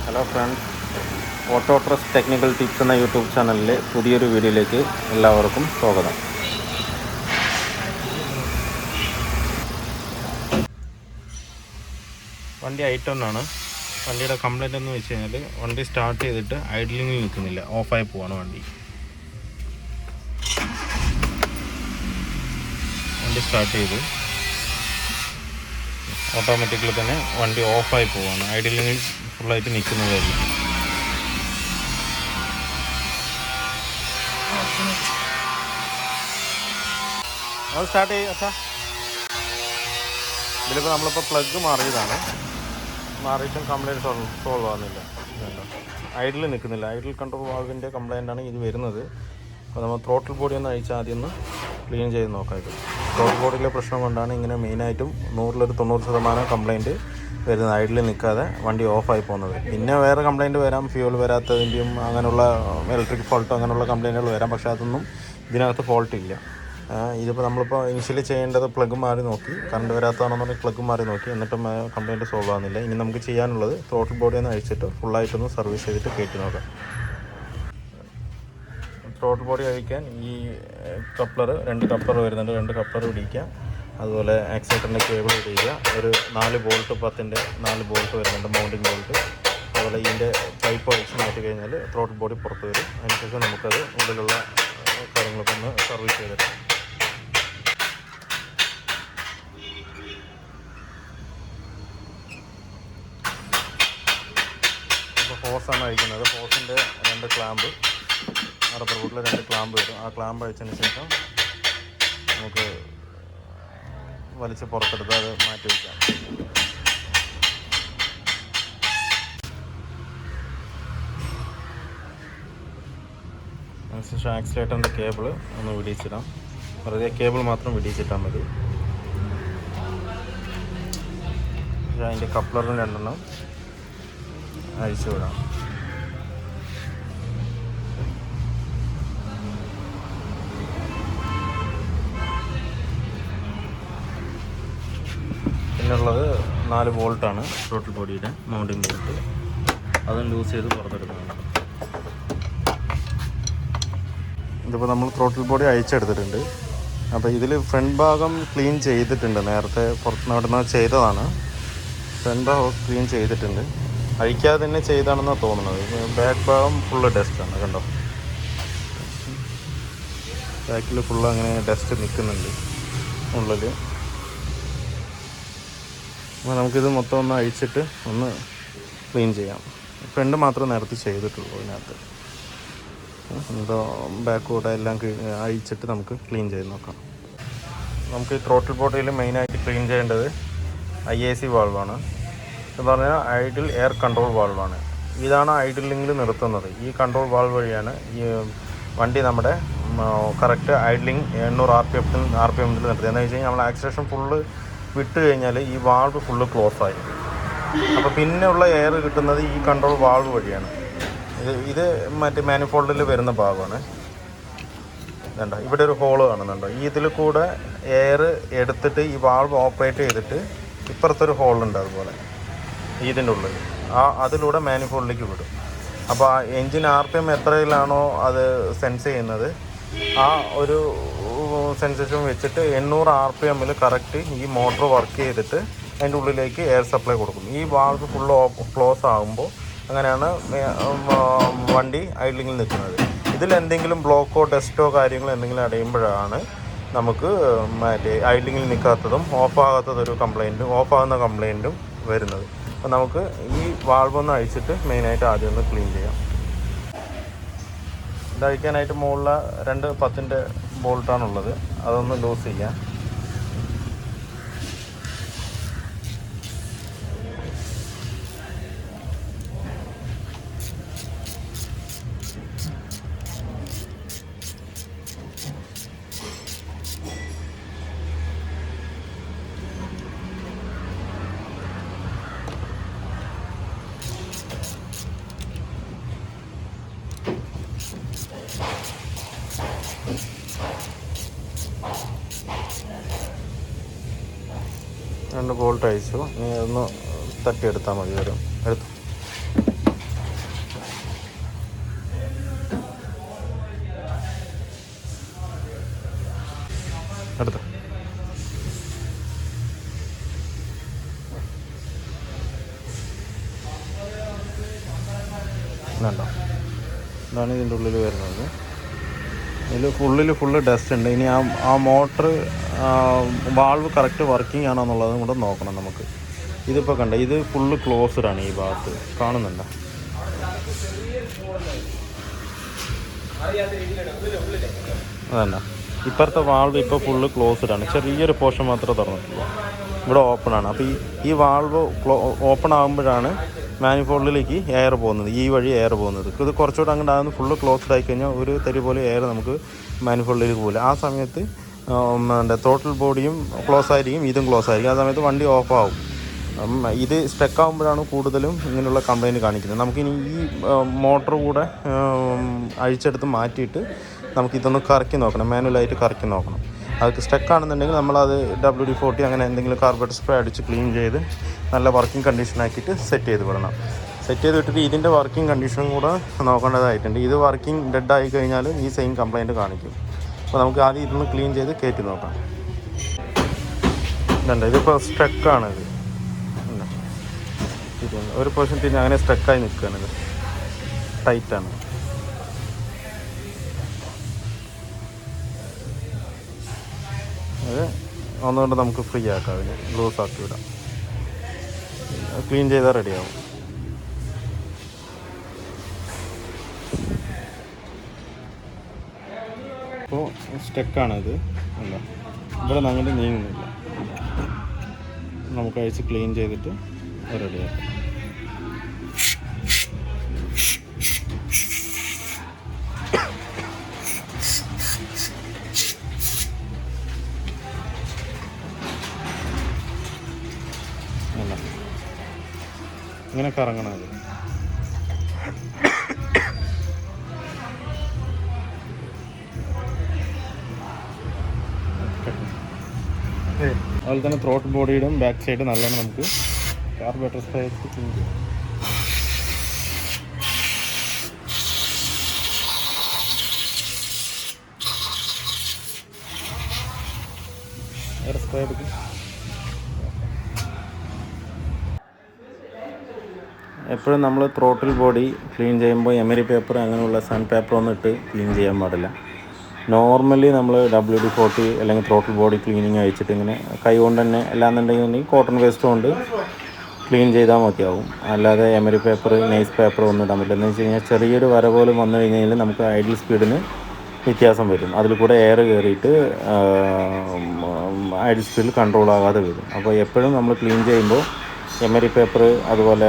Hello friends, auto trust technical tips എന്ന YouTube ചാനലിലെ പുതിയൊരു വീഡിയോയിലേക്ക് എല്ലാവർക്കും സ്വാഗതം. വണ്ടി I10 ആണ്. വണ്ടിയുടെ കംപ്ലൈൻറ്റ് എന്ന് വെച്ച് കഴിഞ്ഞാൽ വണ്ടി സ്റ്റാർട്ട് ചെയ്തിട്ട് ഐഡ്ലിങ്ങിൽ നിൽക്കുന്നില്ല, ഓഫായി പോവാണ് വണ്ടി സ്റ്റാർട്ട് ചെയ്ത് ഓട്ടോമാറ്റിക്കലി തന്നെ വണ്ടി ഓഫായി പോവാണ്, ഐഡ്ലിങ്ങിൽ ഫുള്ളായിട്ട് നിൽക്കുന്നതല്ല. അത് സ്റ്റാർട്ട് ചെയ്യും അച്ഛാ. ഇതിലിപ്പോൾ നമ്മളിപ്പോൾ പ്ലഗ് മാറിയിട്ടും കംപ്ലൈൻറ്റ് സോൾവ് ആകുന്നില്ല. ഐഡിൽ നിൽക്കുന്നില്ല. ഐഡിൽ കൺട്രോൾ വാൾവിൻ്റെ കംപ്ലൈൻ്റാണ് ഇത് വരുന്നത്. അപ്പോൾ നമ്മൾ ത്രോട്ടിൽ ബോഡി ഒന്ന് അഴിച്ച് ആദ്യം ഒന്ന് ക്ലീൻ ചെയ്ത് നോക്കാം. ഇത് ത്രോട്ടിൽ ബോഡിയിലെ പ്രശ്നം കൊണ്ടാണ് ഇങ്ങനെ മെയിനായിട്ടും 90% കംപ്ലൈൻറ്റ് വരുന്നത്, ഐഡിൽ നിൽക്കാതെ വണ്ടി ഓഫായി പോകുന്നത്. പിന്നെ വേറെ കംപ്ലൈൻറ്റ് വരാം, ഫ്യൂൽ വരാത്തതിൻ്റെയും അങ്ങനെയുള്ള ഇലക്ട്രിക് ഫോൾട്ടോ അങ്ങനെയുള്ള കംപ്ലൈൻറ്റുകൾ വരാം. പക്ഷേ അതൊന്നും ഇതിനകത്ത് ഫോൾട്ടില്ല. ഇതിപ്പോൾ നമ്മളിപ്പോൾ ഇനിഷ്യലി ചെയ്യേണ്ടത് പ്ലഗ് മാറി നോക്കി, കറണ്ട് വരാത്തതാണെന്നുണ്ടെങ്കിൽ പ്ലഗ് മാറി നോക്കി, എന്നിട്ടും കംപ്ലൈൻറ്റ് സോൾവ് ആകുന്നില്ല. ഇനി നമുക്ക് ചെയ്യാനുള്ളത് ത്രോട്ടിൽ ബോഡി ഒന്ന് അഴിച്ചിട്ട് ഫുള്ളായിട്ടൊന്ന് സർവീസ് ചെയ്തിട്ട് കയറ്റി നോക്കാം. ത്രോട്ടിൽ ബോഡി അഴിക്കാൻ ഈ രണ്ട് കപ്ലർ വരുന്നുണ്ട്, 2 കപ്ലർ പിടിക്കുക. അതുപോലെ ആക്സിലേറ്ററിൻ്റെ കേബിൾ ഇടിക്കുക. ഒരു 4 ബോൾട്ട് 10-ൻ്റെ 4 ബോൾട്ട് വരുന്നുണ്ട്, മൗണ്ടിങ് ബോൾട്ട്. അതുപോലെ ഇതിൻ്റെ പൈപ്പ് അഴിച്ച് മാറ്റി കഴിഞ്ഞാൽ ത്രോട്ടിൽ ബോഡി പുറത്ത് വരും. അതിനുശേഷം നമുക്കത് ഉള്ളിലുള്ള കാര്യങ്ങളൊക്കെ ഒന്ന് സർവീസ് ചെയ്തിട്ട് ഹോസാണ് അഴിക്കുന്നത്. ഹോസിൻ്റെ 2 ക്ലാമ്പ്, റബ്ബർ ബോട്ടിൽ 2 ക്ലാമ്പ് വരും. ആ ക്ലാമ്പ് അഴിച്ചതിന് ശേഷം നമുക്ക് വലിച്ച് പുറത്തെടുത്ത് അത് മാറ്റി വയ്ക്കാം. അതിനുശേഷം ആക്സിലേറ്ററിൻ്റെ കേബിൾ ഒന്ന് വിടിയിച്ചിടാം. വെറുതെ കേബിൾ മാത്രം വിടിയിച്ചിട്ടാൽ മതി. അതിൻ്റെ കപ്ലറിന് 2 അഴിച്ചു വിടാം. പിന്നുള്ളത് 4 ബോൾട്ടാണ്, ത്രോട്ടിൽ ബോഡിയുടെ മൗണ്ടിങ് ബോൾട്ട്. അതും ലൂസ് ചെയ്ത് പുറത്തെടുക്കുന്നതാണ്. ഇതിപ്പോൾ നമ്മൾ ത്രോട്ടിൽ ബോഡി അഴിച്ചെടുത്തിട്ടുണ്ട്. അപ്പോൾ ഇതിൽ ഫ്രണ്ട് ഭാഗം ക്ലീൻ ചെയ്തിട്ടുണ്ട്, നേരത്തെ പുറത്തുനിന്ന് ചെയ്തതാണ്. ഫ്രണ്ട് ഭാഗം ക്ലീൻ ചെയ്തിട്ടുണ്ട്, അഴിക്കാതെ തന്നെ ചെയ്താണെന്നാണ് തോന്നുന്നത്. ബാക്ക് ഭാഗം ഫുള്ള് ഡസ്റ്റാണ്, കണ്ടോ. ബാക്കിൽ ഫുള്ള് അങ്ങനെ ഡസ്റ്റ് നിൽക്കുന്നുണ്ട് ഉള്ളിൽ. അപ്പോൾ നമുക്കിത് മൊത്തം ഒന്ന് അഴിച്ചിട്ട് ഒന്ന് ക്ലീൻ ചെയ്യാം. ഫ്രണ്ട് മാത്രം നേരത്തെ ചെയ്തിട്ടുള്ളൂ. അതിനകത്ത് എന്തോ ബാക്ക് കൂടെ എല്ലാം അഴിച്ചിട്ട് നമുക്ക് ക്ലീൻ ചെയ്ത് നോക്കാം. നമുക്ക് ഈ ത്രോട്ടിൽ ബോഡിയിൽ മെയിനായിട്ട് ക്ലീൻ ചെയ്യേണ്ടത് IAC വാൾവാണ്. എന്ന് പറഞ്ഞാൽ ഐഡിൽ എയർ കൺട്രോൾ വാൾവാണ്. ഇതാണ് ഐഡിലിങ്ങിൽ നിർത്തുന്നത്. ഈ കൺട്രോൾ വാൾവ് വഴിയാണ് ഈ വണ്ടി നമ്മുടെ കറക്റ്റ് ഐഡ്ലിങ് 800 RPM നിർത്തുന്നത്. എന്ന് വെച്ച് കഴിഞ്ഞാൽ നമ്മൾ ആക്സിലേഷൻ ഫുള്ള് വിട്ട് കഴിഞ്ഞാൽ ഈ വാൾവ് ഫുള്ള് ക്ലോസ് ആയി. അപ്പോൾ പിന്നെയുള്ള എയർ കിട്ടുന്നത് ഈ കൺട്രോൾ വാൾവ് വഴിയാണ്. ഇത് മറ്റേ മാനിഫോൾഡിൽ വരുന്ന ഭാഗമാണ്. വേണ്ട, ഇവിടെ ഒരു ഹോള് കാണുന്നുണ്ടോ. ഇതിൽ കൂടെ എയർ എടുത്തിട്ട് ഈ വാൾവ് ഓപ്പറേറ്റ് ചെയ്തിട്ട് ഇപ്പുറത്തൊരു ഹോളുണ്ട് അതുപോലെ ഇതിൻ്റെ ഉള്ളിൽ, അതിലൂടെ മാനിഫോൾഡിലേക്ക് വിടും. അപ്പോൾ ആ എൻജിൻ RPM എത്രയിലാണോ അത് സെൻസ് ചെയ്യുന്നത്, ആ ഒരു സെൻസേഷൻ വെച്ചിട്ട് 800 RPM കറക്റ്റ് ഈ മോട്ടർ വർക്ക് ചെയ്തിട്ട് അതിൻ്റെ ഉള്ളിലേക്ക് എയർ സപ്ലൈ കൊടുക്കും. ഈ വാൾവ് ഫുള്ള് ക്ലോസ് ആകുമ്പോൾ അങ്ങനെയാണ് വണ്ടി ഐഡ്ലിങ്ങിൽ നിൽക്കുന്നത്. ഇതിലെന്തെങ്കിലും ബ്ലോക്കോ ഡസ്റ്റോ കാര്യങ്ങളോ എന്തെങ്കിലും അടയുമ്പോഴാണ് നമുക്ക് മറ്റേ ഐഡ്ലിങ്ങിൽ നിൽക്കാത്തതും ഓഫാകുന്ന കംപ്ലൈൻറ്റും വരുന്നത്. അപ്പോൾ നമുക്ക് ഈ വാൾവൊന്ന് അഴിച്ചിട്ട് മെയിനായിട്ട് ആദ്യം ഒന്ന് ക്ലീൻ ചെയ്യാം. ഇതഴിക്കാനായിട്ട് മുകളിൽ 2 10-ൻ്റെ ബോൾട്ടാണുള്ളത്, അതൊന്ന് ലൂസ് ചെയ്യാം. രണ്ട് ബോൾട്ട് അഴിച്ചു. ഇനി അതൊന്ന് തട്ടിയെടുത്താൽ മതി. എടുത്തു. ഇതുണ്ടോ, ഇതാണ് ഇതിൻ്റെ ഉള്ളിൽ വരുന്നത്. ഇതിൽ ഫുള്ള് ഡസ്റ്റ് ഉണ്ട്. ഇനി ആ മോട്ടർ വാൾവ് കറക്റ്റ് വർക്കിംഗ് ആണോ എന്നുള്ളതും കൂടെ നോക്കണം നമുക്ക്. ഇതിപ്പോൾ കണ്ട, ഇത് ഫുള്ള് ക്ലോസ്ഡ് ആണ്. ഈ ഭാഗത്ത് കാണുന്നുണ്ടോ? അതല്ല, ഇപ്പുറത്തെ വാൾവ് ഇപ്പോൾ ഫുള്ള് ക്ലോസ്ഡ് ആണ്. ചെറിയൊരു പോർഷൻ മാത്രമേ തുറന്നിട്ടുള്ളൂ. ഇവിടെ ഓപ്പൺ ആണ്. അപ്പോൾ ഈ വാൾവ് ഓപ്പൺ ആകുമ്പോഴാണ് മാനിഫോൾഡിലേക്ക് എയർ പോകുന്നത്, ഈ വഴി എയർ പോകുന്നത്. ഇത് കുറച്ചുകൂടെ അങ്ങോട്ട് ആകുന്ന ഫുള്ള് ക്ലോസ്ഡ് ആയിക്കഴിഞ്ഞാൽ ഒരു തരി പോലെ എയർ നമുക്ക് മാനിഫോൾഡിലേക്ക് പോകില്ല. ആ സമയത്ത് ടോട്ടൽ ബോഡിയും ക്ലോസ് ആയിരിക്കും, ഇതും ക്ലോസ് ആയിരിക്കും. ആ സമയത്ത് വണ്ടി ഓഫാവും. ഇത് സ്റ്റക്ക് ആകുമ്പോഴാണ് കൂടുതലും ഇങ്ങനെയുള്ള കംപ്ലയിൻറ്റ് കാണിക്കുന്നത്. നമുക്കിനി ഈ മോട്ടർ കൂടെ അഴിച്ചെടുത്ത് മാറ്റിയിട്ട് നമുക്കിതൊന്ന് കറക്കി നോക്കണം, മാനുവലായിട്ട് കറക്കി നോക്കണം. അത് സ്റ്റക്കാണെന്നുണ്ടെങ്കിൽ നമ്മളത് WD-40 അങ്ങനെ എന്തെങ്കിലും കാർബറേറ്റർ സ്പ്രേ അടിച്ച് ക്ലീൻ ചെയ്ത് നല്ല വർക്കിംഗ് കണ്ടീഷനാക്കിയിട്ട് സെറ്റ് ചെയ്ത് വിടണം. സെറ്റ് ചെയ്ത് വിട്ടിട്ട് ഇതിൻ്റെ വർക്കിംഗ് കണ്ടീഷനും കൂടെ നോക്കേണ്ടതായിട്ടുണ്ട്. ഇത് വർക്കിംഗ് ഡെഡ് ആയി കഴിഞ്ഞാൽ ഈ സെയിം കംപ്ലയിൻറ്റ് കാണിക്കും. അപ്പോൾ നമുക്ക് ആദ്യം ഇതൊന്ന് ക്ലീൻ ചെയ്ത് കയറ്റി നോക്കാം. ഇതുണ്ട്, ഇതിപ്പോൾ സ്റ്റക്കാണിത്. ഒരു പോർഷൻ തിരിഞ്ഞ് അങ്ങനെ സ്റ്റക്കായി നിൽക്കുകയാണിത്, ടൈറ്റാണ്. അത് ഒന്നുകൊണ്ട് നമുക്ക് ഫ്രീ ആക്കാം, അതിന് ലൂസ് ആക്കി വിടാം. ക്ലീൻ ചെയ്താൽ റെഡിയാവും. അപ്പോൾ സ്റ്റക്കാണിത്, അല്ല ഇവിടെ നിന്ന് അങ്ങോട്ട് നീങ്ങുന്നില്ല. നമുക്ക് അഴിച്ച് ക്ലീൻ ചെയ്തിട്ട് റെഡിയാക്കാം. ഇങ്ങനെ കറങ്ങണം അത്. അതുപോലെ തന്നെ ത്രോട്ട് ബോഡിയുടെ ബാക്ക് സൈഡ് നല്ലോണം നമുക്ക് കാർബറേറ്റർ സ്പ്രേ ക്ലീൻ ചെയ്യാം. എയർ സ്പ്രേ എടുക്കും. എപ്പോഴും നമ്മൾ ത്രോട്ടിൽ ബോഡി ക്ലീൻ ചെയ്യുമ്പോൾ എമരി പേപ്പർ അങ്ങനെയുള്ള സാൻഡ് പേപ്പറൊന്നും ഇട്ട് ക്ലീൻ ചെയ്യാൻ പാടില്ല. നോർമലി നമ്മൾ WD-40 അല്ലെങ്കിൽ ത്രോട്ടിൽ ബോഡി ക്ലീനിങ് അയച്ചിട്ട് ഇങ്ങനെ കൈ കൊണ്ട് തന്നെ, അല്ലാന്നുണ്ടെങ്കിൽ കോട്ടൺ വേസ്റ്റ് കൊണ്ട് ക്ലീൻ ചെയ്താൽ മതിയാവും. അല്ലാതെ എമരി പേപ്പർ, നൈസ് പേപ്പർ ഒന്നും ഇടാൻ പറ്റില്ല. എന്ന് വെച്ച് കഴിഞ്ഞാൽ ചെറിയൊരു വര പോലും വന്നു കഴിഞ്ഞാൽ നമുക്ക് ഐഡിൽ സ്പീഡിന് വ്യത്യാസം വരും. അതിൽ കൂടെ എയർ കയറിയിട്ട് ഐഡിൽ സ്പീഡിൽ കൺട്രോൾ ആകാതെ വരും. അപ്പോൾ എപ്പോഴും നമ്മൾ ക്ലീൻ ചെയ്യുമ്പോൾ എമരി പേപ്പർ അതുപോലെ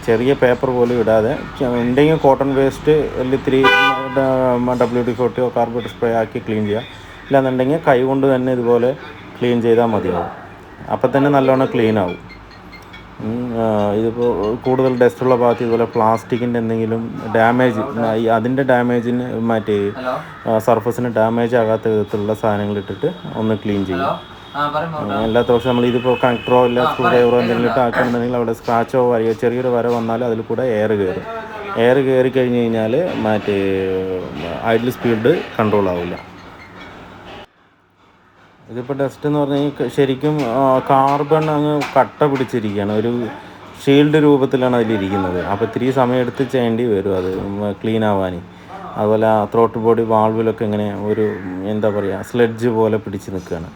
ചെറിയ പേപ്പർ പോലും ഇടാതെ, ഉണ്ടെങ്കിൽ കോട്ടൺ വേസ്റ്റ് ഇത്തിരി WD-40 കാർബറേറ്റർ സ്പ്രേ ആക്കി ക്ലീൻ ചെയ്യുക. ഇല്ലാന്നുണ്ടെങ്കിൽ കൈ കൊണ്ട് തന്നെ ഇതുപോലെ ക്ലീൻ ചെയ്താൽ മതിയാവും. അപ്പം തന്നെ നല്ലോണം ക്ലീൻ ആവും. ഇതിപ്പോൾ കൂടുതൽ ഡസ്റ്റുള്ള ഭാഗത്ത് ഇതുപോലെ പ്ലാസ്റ്റിക്കിൻ്റെ എന്തെങ്കിലും ഡാമേജ്, അതിൻ്റെ ഡാമേജിന് മറ്റേ സർഫസിന് ഡാമേജ് ആകാത്ത വിധത്തിലുള്ള സാധനങ്ങൾ ഇട്ടിട്ട് ഒന്ന് ക്ലീൻ ചെയ്യും. അല്ലാത്ത പക്ഷേ നമ്മൾ ഇതിപ്പോൾ കണക്ടറോ ഇല്ല സ്ക്രൂ ഡ്രൈവറോ എന്തെങ്കിലും ഇട്ട് ആക്കുകയാണെന്നുണ്ടെങ്കിൽ അവിടെ സ്ക്രാച്ചോ വരയോ ചെറിയൊരു വര വന്നാൽ അതിൽ കൂടെ എയർ കയറും. എയർ കയറി കഴിഞ്ഞ് കഴിഞ്ഞാൽ മറ്റേ ഐഡിൽ സ്പീഡ് കൺട്രോൾ ആവില്ല. ഇതിപ്പോൾ ഡസ്റ്റ് എന്ന് പറഞ്ഞു കഴിഞ്ഞാൽ ശരിക്കും കാർബൺ അങ്ങ് കട്ട പിടിച്ചിരിക്കുകയാണ്, ഒരു ഷീൽഡ് രൂപത്തിലാണ് അതിലിരിക്കുന്നത്. അപ്പോൾ ഇത്തിരി സമയം എടുത്ത് ചെയ്യേണ്ടി വരും അത് ക്ലീൻ ആവാൻ. അതുപോലെ ത്രോട്ട് ബോഡി വാൾവിലൊക്കെ ഇങ്ങനെ ഒരു എന്താ പറയുക, സ്ലെഡ്ജ് പോലെ പിടിച്ച് നിൽക്കുകയാണ്.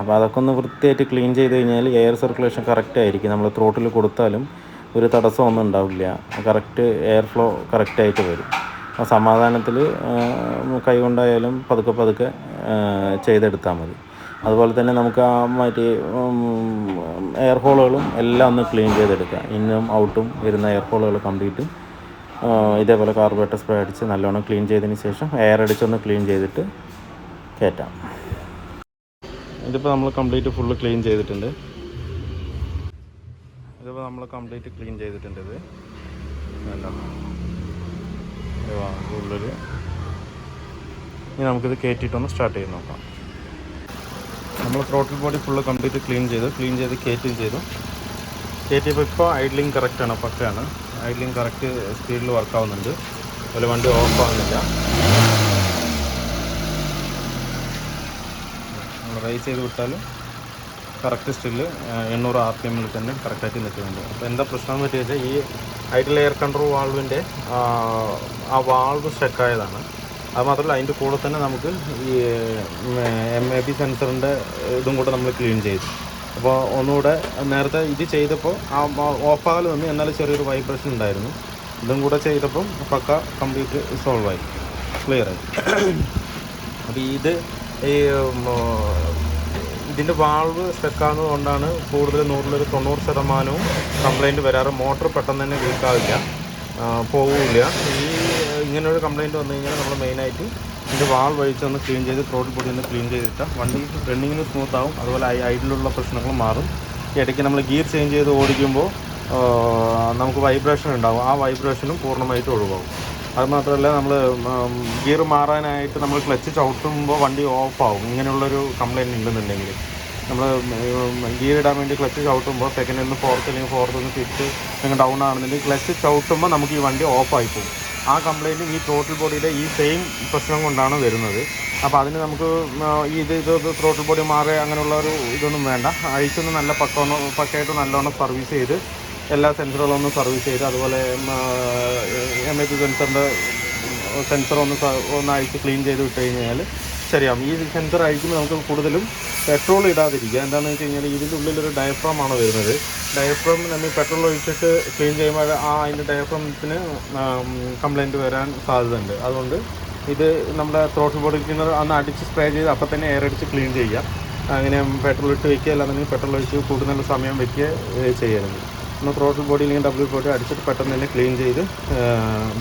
അപ്പോൾ അതൊക്കെ ഒന്ന് വൃത്തിയായിട്ട് ക്ലീൻ ചെയ്ത് കഴിഞ്ഞാൽ എയർ സർക്കുലേഷൻ കറക്റ്റ് ആയിരിക്കും. നമ്മൾ ത്രോട്ടിൽ കൊടുത്താലും ഒരു തടസ്സമൊന്നും ഉണ്ടാവില്ല, കറക്റ്റ് എയർ ഫ്ലോ കറക്റ്റായിട്ട് വരും. ആ സമാധാനത്തിൽ കൈ കൊണ്ടായാലും പതുക്കെ ചെയ്തെടുത്താൽ മതി. അതുപോലെ തന്നെ നമുക്ക് ആ മറ്റേ എയർ ഹോളുകളും എല്ലാം ഒന്ന് ക്ലീൻ ചെയ്തെടുക്കുക. ഇന്നും ഔട്ടും വരുന്ന എയർ ഹോളുകൾ കംപ്ലീറ്റ് ഇതേപോലെ കാർബറേറ്റർ സ്പ്രേ അടിച്ച് നല്ലോണം ക്ലീൻ ചെയ്തതിന് ശേഷം എയർ അടിച്ചൊന്ന് ക്ലീൻ ചെയ്തിട്ട് കയറ്റാം. ഇതിപ്പോൾ നമ്മൾ കംപ്ലീറ്റ് ഫുള്ള് ക്ലീൻ ചെയ്തിട്ടുണ്ട്. ഇത് ഉള്ളിൽ ഇനി നമുക്കിത് കയറ്റിയിട്ടൊന്ന് സ്റ്റാർട്ട് ചെയ്ത് നോക്കാം. നമ്മൾ throttle body full complete clean ചെയ്ത് കയറ്റുകയും ചെയ്തു. കയറ്റിയപ്പോൾ ഇപ്പോൾ ഐഡ്ലിങ് കറക്റ്റാണ്, പക്കയാണ്. ഐഡ്ലിങ് കറക്റ്റ് സ്പീഡിൽ വർക്കാവുന്നുണ്ട്. അതുപോലെ വണ്ടി ഓഫ് ആകുന്നില്ല. നമ്മൾ റൈസ് ചെയ്ത് വിട്ടാലും കറക്റ്റ് സ്റ്റില്ല് 800 RPM തന്നെ കറക്റ്റായിട്ട് നിൽക്കുന്നുണ്ട്. അപ്പോൾ എന്താ പ്രശ്നം എന്ന് വെച്ച് കഴിഞ്ഞാൽ ഈ ഐഡിയൽ എയർ കൺട്രോൾ വാൾവിൻ്റെ ആ വാൾവ് സ്റ്റക്കായതാണ്. അത് മാത്രമല്ല അതിൻ്റെ കൂടെ തന്നെ നമുക്ക് ഈ MAP സെൻസറിൻ്റെ ഇതും കൂടെ നമ്മൾ ക്ലീൻ ചെയ്തു. അപ്പോൾ ഒന്നുകൂടെ നേരത്തെ ഇത് ചെയ്തപ്പോൾ ആ ഓഫാകൽ വന്നു, എന്നാലും ചെറിയൊരു വൈബ്രേഷൻ ഉണ്ടായിരുന്നു. ഇതും കൂടെ ചെയ്തപ്പം പക്ക കംപ്ലീറ്റ് സോൾവായി, ക്ലിയറായി. അപ്പോൾ ഇത് ഈ ഇതിൻ്റെ വാൾവ് സ്റ്റക്കാകുന്നത് കൊണ്ടാണ് കൂടുതൽ 100% കംപ്ലയിൻറ്റ് വരാറ്. മോട്ടർ പെട്ടെന്ന് തന്നെ വീക്കാവില്ല, പോവില്ല. ഇങ്ങനൊരു കംപ്ലയിൻറ്റ് വന്നു കഴിഞ്ഞാൽ നമ്മൾ മെയിനായിട്ട് ഇതിൻ്റെ വാൾവ് അഴിച്ചൊന്ന് ക്ലീൻ ചെയ്ത് ത്രോട്ടിൽ പൊടി ഒന്ന് ക്ലീൻ ചെയ്തിട്ടാൽ വണ്ടി റണ്ണിങ്ങിന് സ്മൂത്താവും. അതുപോലെ ഐഡിലുള്ള പ്രശ്നങ്ങൾ മാറും. ഇടയ്ക്ക് നമ്മൾ ഗിയർ ചേഞ്ച് ചെയ്ത് ഓടിക്കുമ്പോൾ നമുക്ക് വൈബ്രേഷൻ ഉണ്ടാവും, ആ വൈബ്രേഷനും പൂർണ്ണമായിട്ട് ഒഴിവാകും. അതുമാത്രമല്ല നമ്മൾ ഗിയർ മാറാനായിട്ട് നമ്മൾ ക്ലച്ച് ചവിട്ടുമ്പോൾ വണ്ടി ഓഫാവും. ഇങ്ങനെയുള്ളൊരു കംപ്ലയിൻറ്റ് ഉണ്ടെന്നുണ്ടെങ്കിൽ നമ്മൾ ഗിയർ ഇടാൻ വേണ്ടി ക്ലച്ച് ചവിട്ടുമ്പോൾ സെക്കൻഡിൽ നിന്ന് ഫോർത്ത് അല്ലെങ്കിൽ ഫോർത്ത് നിന്ന് ഫിഫ്ത്ത് നിങ്ങൾ ഡൗൺ ആണെന്നുണ്ടെങ്കിൽ ക്ലച്ച് ചവിട്ടുമ്പോൾ നമുക്ക് ഈ വണ്ടി ഓഫായി പോകും. ആ കംപ്ലയിൻറ്റ് ഈ ത്രോട്ടിൽ ബോഡിയുടെ ഈ സെയിം പ്രശ്നം കൊണ്ടാണ് വരുന്നത്. അപ്പോൾ അതിന് നമുക്ക് ഇത് ത്രോട്ടിൽ ബോഡി മാറുക അങ്ങനെയുള്ള ഒരു ഇതൊന്നും വേണ്ട. അഴിച്ചൊന്ന് നല്ല പക്കയായിട്ട് നല്ലോണം സർവീസ് ചെയ്ത് എല്ലാ സെൻസറുകളൊന്നും സർവീസ് ചെയ്ത്, അതുപോലെ MAP സെൻസർ ഒന്ന് അഴിച്ച് ക്ലീൻ ചെയ്ത് വിട്ട് കഴിഞ്ഞാൽ ശരിയാവും. ഈ സെൻസർ അഴിക്കുമ്പോൾ നമുക്ക് കൂടുതലും പെട്രോൾ ഇടാതിരിക്കുക. എന്താണെന്ന് വെച്ച് കഴിഞ്ഞാൽ ഇതിൻ്റെ ഉള്ളിലൊരു ഡയഫ്രാമാണ് വരുന്നത്. ഡയഫ്രാം നമ്മൾ പെട്രോൾ ഒഴിച്ചിട്ട് ക്ലീൻ ചെയ്യുമ്പോൾ അതിൻ്റെ ഡയഫ്രാമത്തിന് കംപ്ലയിൻറ്റ് വരാൻ സാധ്യതയുണ്ട്. അതുകൊണ്ട് ഇത് നമ്മുടെ ത്രോട്ടിൽ ബോഡി ക്ലീനർ അന്ന് അടിച്ച് സ്പ്രേ ചെയ്ത് അപ്പം തന്നെ എയർ അടിച്ച് ക്ലീൻ ചെയ്യുക. അങ്ങനെ പെട്രോൾ ഇട്ട് വയ്ക്കുക, അല്ലാന്നുണ്ടെങ്കിൽ പെട്രോൾ ഒഴിച്ച് കൂടുതൽ സമയം വയ്ക്കുക ചെയ്യരുത്. ഒന്ന് ത്രോട്ടിൽ ബോഡി അല്ലെങ്കിൽ WD അടിച്ചിട്ട് പെട്ടെന്ന് തന്നെ ക്ലീൻ ചെയ്ത്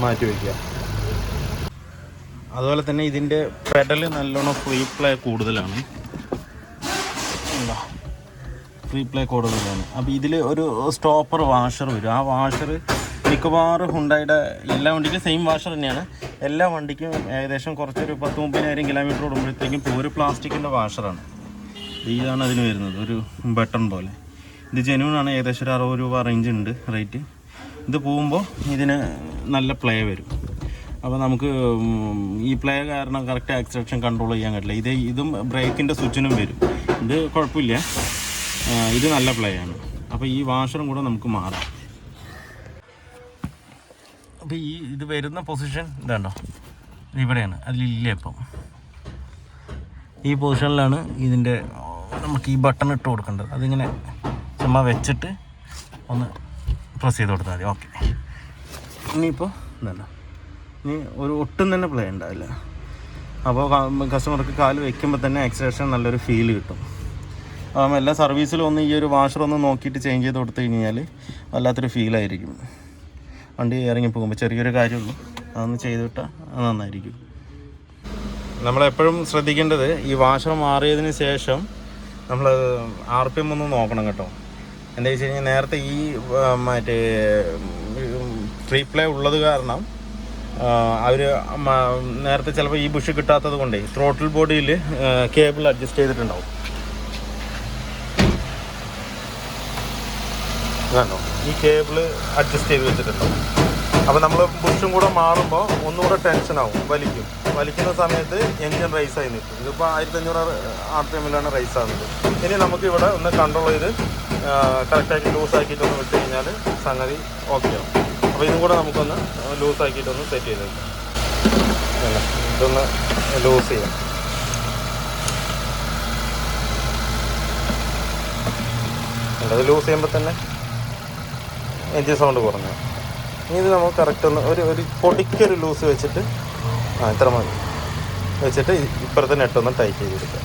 മാറ്റി വയ്ക്കുക. അതുപോലെ തന്നെ ഇതിൻ്റെ പെഡൽ നല്ലോണം ഫ്രീ പ്ലേ കൂടുതലാണ്. അപ്പോൾ ഇതിൽ ഒരു സ്റ്റോപ്പർ വാഷർ വരും. ആ വാഷർ മിക്കവാറും ഹുണ്ടായുടെ എല്ലാ വണ്ടിക്കും സെയിം വാഷർ തന്നെയാണ്. എല്ലാ വണ്ടിക്കും ഏകദേശം കുറച്ചൊരു 10-30,000 കിലോമീറ്റർ ഓടുമ്പോഴത്തേക്കും ഒരു പ്ലാസ്റ്റിക്കിൻ്റെ വാഷറാണ്. ഇതാണ് അതിന് വരുന്നത്, ഒരു ബട്ടൺ പോലെ. ഇത് ജെന്യൂനാണ്, ഏകദേശം ഒരു 60 രൂപ റേഞ്ച് ഉണ്ട് റേറ്റ്. ഇത് പോകുമ്പോൾ ഇതിന് നല്ല പ്ലേ വരും. അപ്പോൾ നമുക്ക് ഈ പ്ലേ കാരണം കറക്റ്റ് ആക്സിലറേഷൻ കൺട്രോൾ ചെയ്യാൻ കഴിയില്ല. ഇതും ബ്രേക്കിൻ്റെ സ്വിച്ചിനും വരും. ഇത് കുഴപ്പമില്ല, ഇത് നല്ല പ്ലേ ആണ്. അപ്പോൾ ഈ വാഷറും കൂടെ നമുക്ക് മാറാം. അപ്പോൾ ഇത് വരുന്ന പൊസിഷൻ ഇതാണ്ടോ, ഇവിടെയാണ്, അതിലില്ല. അപ്പം ഈ പൊസിഷനിലാണ് ഇതിൻ്റെ നമുക്ക് ഈ ബട്ടൺ ഇട്ട് കൊടുക്കേണ്ടത്. അതിങ്ങനെ ചുമ്മാ വെച്ചിട്ട് ഒന്ന് പ്രസ് ചെയ്ത് കൊടുത്താൽ മതി. ഓക്കെ. ഇനിയിപ്പോൾ ഇതല്ല, ഇനി ഒട്ടും തന്നെ പ്ലേ ഉണ്ടാവില്ല. അപ്പോൾ കസ്റ്റമർക്ക് കാല് വയ്ക്കുമ്പോൾ തന്നെ ആക്സിലറേഷൻ നല്ലൊരു ഫീൽ കിട്ടും. അപ്പം എല്ലാ സർവീസിലും ഒന്ന് ഈ ഒരു വാഷർ ഒന്ന് നോക്കിയിട്ട് ചേഞ്ച് ചെയ്ത് കൊടുത്തു കഴിഞ്ഞാൽ വല്ലാത്തൊരു ഫീലായിരിക്കും. വണ്ടി ഇറങ്ങി പോകുമ്പോൾ ചെറിയൊരു കാര്യമുള്ളൂ, അതൊന്ന് ചെയ്തിട്ടാൽ അത് നന്നായിരിക്കും. നമ്മളെപ്പോഴും ശ്രദ്ധിക്കേണ്ടത് ഈ വാഷർ മാറിയതിന് ശേഷം നമ്മൾ RPM ഒന്ന് നോക്കണം കേട്ടോ. എന്താ വെച്ച് കഴിഞ്ഞാൽ നേരത്തെ ഈ മറ്റേ ഫ്രീ പ്ലേ ഉള്ളത് കാരണം അവർ നേരത്തെ ചിലപ്പോൾ ഈ ബുഷ് കിട്ടാത്തത് കൊണ്ടേ ത്രോട്ടിൽ ബോഡിയിൽ കേബിൾ അഡ്ജസ്റ്റ് ചെയ്തിട്ടുണ്ടാവും. ഇതാണോ, ഈ കേബിള് അഡ്ജസ്റ്റ് ചെയ്ത് വെച്ചിട്ടുണ്ടാവും. അപ്പോൾ നമ്മൾ ബുഷും കൂടെ മാറുമ്പോൾ ഒന്നുകൂടെ ടെൻഷനാവും, വലിക്കുന്ന സമയത്ത് എൻജിൻ റൈസായി നിൽക്കും. ഇതിപ്പോൾ 1500 RPM റൈസ് ആകുന്നത്. ഇനി നമുക്ക് ഇവിടെ ഒന്ന് കൺട്രോൾ ചെയ്ത് കറക്റ്റാക്കി ലൂസാക്കിയിട്ടൊന്ന് വിട്ട് കഴിഞ്ഞാൽ സംഗതി ഓക്കെ ആവും. അപ്പോൾ ഇതും കൂടെ നമുക്കൊന്ന് ലൂസാക്കിയിട്ടൊന്ന് സെറ്റ് ചെയ്ത് വെക്കാം. ഇതൊന്ന് ലൂസ് ചെയ്യാം. അത് ലൂസ് ചെയ്യുമ്പോൾ തന്നെ എൻജിൻ സൗണ്ട് കുറഞ്ഞു. ഇനി ഇത് നമുക്ക് കറക്റ്റ് ഒന്ന് ഒരു പൊടിക്കൊരു ലൂസ് വെച്ചിട്ട് ഇത്ര മതി വെച്ചിട്ട് ഇപ്പുറത്തെ നെട്ടൊന്ന് ടൈറ്റ് ചെയ്ത് കൊടുക്കുക.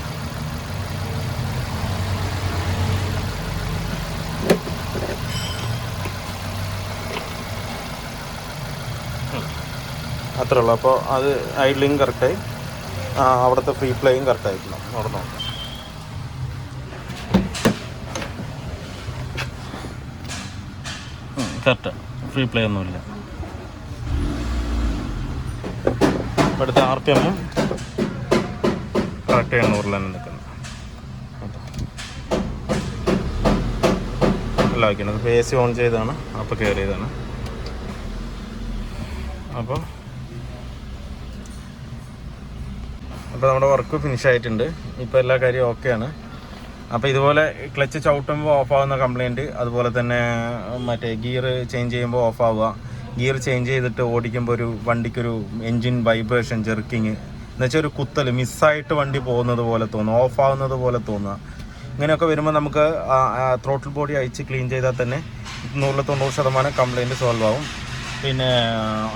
അത്രേ ഉള്ളൂ. അപ്പോൾ അത് ഐഡ്ലിങ് കറക്റ്റായി, അവിടുത്തെ ഫ്രീ പ്ലേയും കറക്റ്റായിട്ടുണ്ടാവും. അവിടെ നോക്കാം. കറക്റ്റാണ്, ഫ്രീ പ്ലേ ഒന്നുമില്ല. അടുത്ത RPM കറക്റ്റ് 800 തന്നെ നിൽക്കുന്നത്. അല്ല വയ്ക്കുന്നത്. ഇപ്പോൾ AC ഓൺ ചെയ്താണ്, അപ്പോൾ കയറിയതാണ്. അപ്പോൾ നമ്മുടെ വർക്ക് ഫിനിഷ് ആയിട്ടുണ്ട്. ഇപ്പോൾ എല്ലാ കാര്യവും ഓക്കെയാണ്. അപ്പോൾ ഇതുപോലെ ക്ലച്ച് ചവിട്ടുമ്പോൾ ഓഫാകുന്ന കംപ്ലയിൻറ്റ്, അതുപോലെ തന്നെ മറ്റേ ഗിയർ ചേഞ്ച് ചെയ്യുമ്പോൾ ഓഫാവുക, ഗിയർ ചേഞ്ച് ചെയ്തിട്ട് ഓടിക്കുമ്പോൾ ഒരു വണ്ടിക്കൊരു എൻജിൻ വൈബ്രേഷൻ, ജെർക്കിങ് എന്നുവെച്ചാൽ ഒരു കുത്തൽ, മിസ്സായിട്ട് വണ്ടി പോകുന്നത് പോലെ തോന്നുക, ഓഫാവുന്നത് പോലെ തോന്നുക. ഇങ്ങനെയൊക്കെ വരുമ്പോൾ നമുക്ക് ത്രോട്ടിൽ ബോഡി അഴിച്ച് ക്ലീൻ ചെയ്താൽ തന്നെ 190% കംപ്ലയിൻറ്റ് സോൾവ് ആവും. പിന്നെ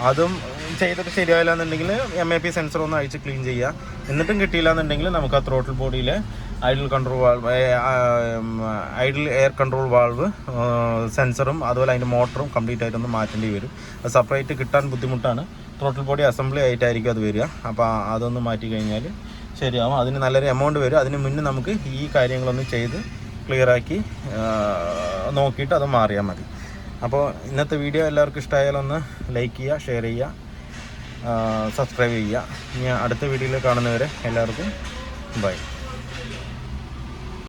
അതും ചെയ്തിട്ട് ശരിയായില്ല എന്നുണ്ടെങ്കിൽ MAP സെൻസർ ഒന്ന് അഴിച്ച് ക്ലീൻ ചെയ്യുക. എന്നിട്ടും കിട്ടിയില്ല എന്നുണ്ടെങ്കിൽ നമുക്ക് ആ ത്രോട്ടിൽ ബോഡിയിൽ ഐഡിൽ എയർ കൺട്രോൾ വാൾവ് സെൻസറും അതുപോലെ അതിൻ്റെ മോട്ടറും കംപ്ലീറ്റ് ആയിട്ടൊന്ന് മാറ്റേണ്ടി വരും. അത് സെപ്പറേറ്റ് കിട്ടാൻ ബുദ്ധിമുട്ടാണ്. ത്രോട്ടിൽ ബോഡി അസംബ്ലി ആയിട്ടായിരിക്കും അത് വരിക. അപ്പോൾ അതൊന്ന് മാറ്റി കഴിഞ്ഞാൽ ശരിയാവും. അതിന് നല്ലൊരു എമൗണ്ട് വരും. അതിന് മുന്നേ നമുക്ക് ഈ കാര്യങ്ങളൊന്ന് ചെയ്ത് ക്ലിയറാക്കി നോക്കിയിട്ട് അത് മാറിയാൽ മതി. അപ്പോൾ ഇന്നത്തെ വീഡിയോ എല്ലാവർക്കും ഇഷ്ടമായാലൊന്ന് ലൈക്ക് ചെയ്യുക, ഷെയർ ചെയ്യുക, സബ്സ്ക്രൈബ് ചെയ്യുക. ഇനി അടുത്ത വീഡിയോയിൽ കാണുന്നവരെ എല്ലാവർക്കും ബൈ.